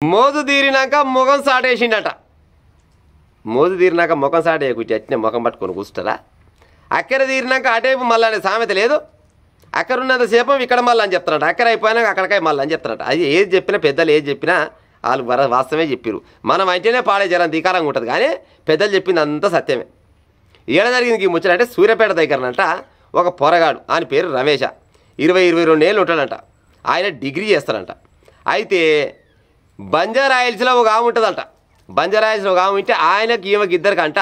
మోజు తీరినాక ముఖం సాటేసిండట. మోజు తీరినాక ముఖం సాటేయకుంటే అట్నే ముఖం పట్టుకొని కూర్చుంటారా? అక్కర తీరినాక అటేపు మళ్ళీ అనే సామెత లేదు. అక్కడ ఉన్నంతసేపం ఇక్కడ మళ్ళీ అని చెప్తారట, అక్కర అయిపోయినాక అక్కడికాయ మళ్ళీ అని చెప్తారట. అది ఏది చెప్పినా పెద్దలు ఏది చెప్పినా వాళ్ళు వాస్తవమే చెప్పారు. మనం అంటేనే పాడే జరం ధికారంగా ఉంటుంది, కానీ పెద్దలు చెప్పింది అంతా సత్యమే. ఏడ జరిగింది ఈ ముచ్చట అంటే సూర్యాపేట దగ్గరనంట ఒక పొరగాడు, ఆయన పేరు రమేష, 22 ఏళ్ళు ఉంటాడంట. ఆయన డిగ్రీ చేస్తాడంట. అయితే బంజారాయిల్స్లో ఒక ఆమె ఉంటుందంట. బంజారాయిల్స్లో ఒక ఆమె ఉంటే ఆయనకి ఈమెకి ఇద్దరికంట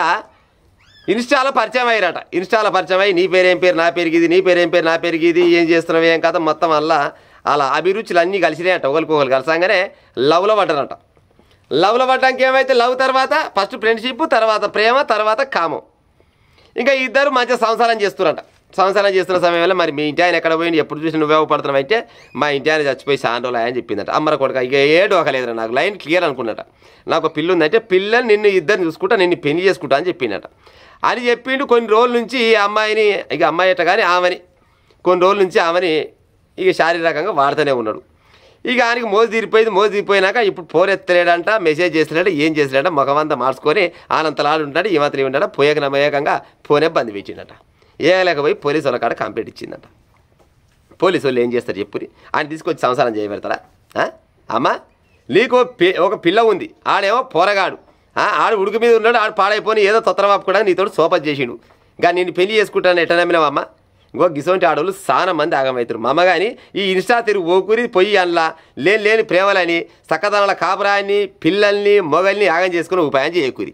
ఇన్స్టాలో పరిచయం అయ్యారట. ఇన్స్టాలో పరిచయం అయ్యి నీ పేరేం పేరు నా పేరుకి ఇది, నీ పేరేం పేరు నా పేరుకి ఇది, ఏం చేస్తున్నావు ఏం కథ మొత్తం అలా అభిరుచులు అన్నీ కలిసినాయంట. ఒకరికొకరు కలిసంగానే లవ్లో పడ్డారంట. లవ్లో పడ్డానికి ఏమైతే లవ్ తర్వాత ఫస్ట్ ఫ్రెండ్షిప్, తర్వాత ప్రేమ, తర్వాత కామం. ఇంకా ఇద్దరు మంచిగా సంసారం చేస్తున్నారంట. సంసారం చేస్తున్న సమయంలో మరి మీ ఇంటి ఆయన ఎక్కడ పోయింది, ఎప్పుడు చూసి నువ్వే పడుతున్నావు అంటే మా ఇంటి ఆయన చచ్చిపోయి సాండోలు అని చెప్పిందట. అమ్మర కొడుక ఇక ఏడు ఒకలేదురా, నాకు లైన్ క్లియర్ అనుకున్నట. నాకు పిల్ల ఉందంటే పిల్లని నిన్ను ఇద్దరిని చూసుకుంటా, నిన్ను పెళ్లి చేసుకుంటా అని చెప్పిందట. అని చెప్పిండు. కొన్ని రోజుల నుంచి అమ్మాయిని, ఇక అమ్మాయి అట్ట కానీ ఆమెని కొన్ని రోజుల నుంచి ఆమెని ఇక శారీరకంగా వాడుతూనే ఉన్నాడు. ఇక ఆయనకి మోజు తీరిపోయింది. మోజు తీరిపోయినాక ఇప్పుడు ఫోన్ ఎత్తలేడంట, మెసేజ్ చేస్తున్నాడు, ఏం చేస్తున్నాడంట, ముఖమంతా మార్చుకొని ఆనంతలాడు ఉంటాడు, ఈ మాత్రం ఉంటాడు. పోయేకంగా ఫోనే బంద్ పెట్టిండట. ఏగలేకపోయి పోలీసు వాళ్ళ కాడ కంప్లైంట్ ఇచ్చిందట. పోలీసు వాళ్ళు ఏం చేస్తారు చెప్పురి, ఆయన తీసుకొచ్చి సంసారం చేయబెడతారా? అమ్మ నీకు ఒక పిల్ల ఉంది, ఆడేమో పోరగాడు, ఆడు ఉడుకు మీద ఉన్నాడు, ఆడు పాడైపోయి ఏదో తొత్తరవాపు కూడా నీతో సోపత్ చేసిండు. ఇంకా నేను పెళ్లి చేసుకుంటాను ఎట్లా నమ్మినావు అమ్మ? ఇంకో గిసోంటి ఆడవాళ్ళు చాలా మంది ఆగమవుతారు. మా అమ్మ కానీ ఈ ఇన్స్టా తిరుగు ఓకూరి పొయ్యి అల్లా లేని ప్రేమలని సక్కదనాల కాపురాన్ని పిల్లల్ని మొగల్ని ఆగం చేసుకుని ఉపాయం చేయకూరి.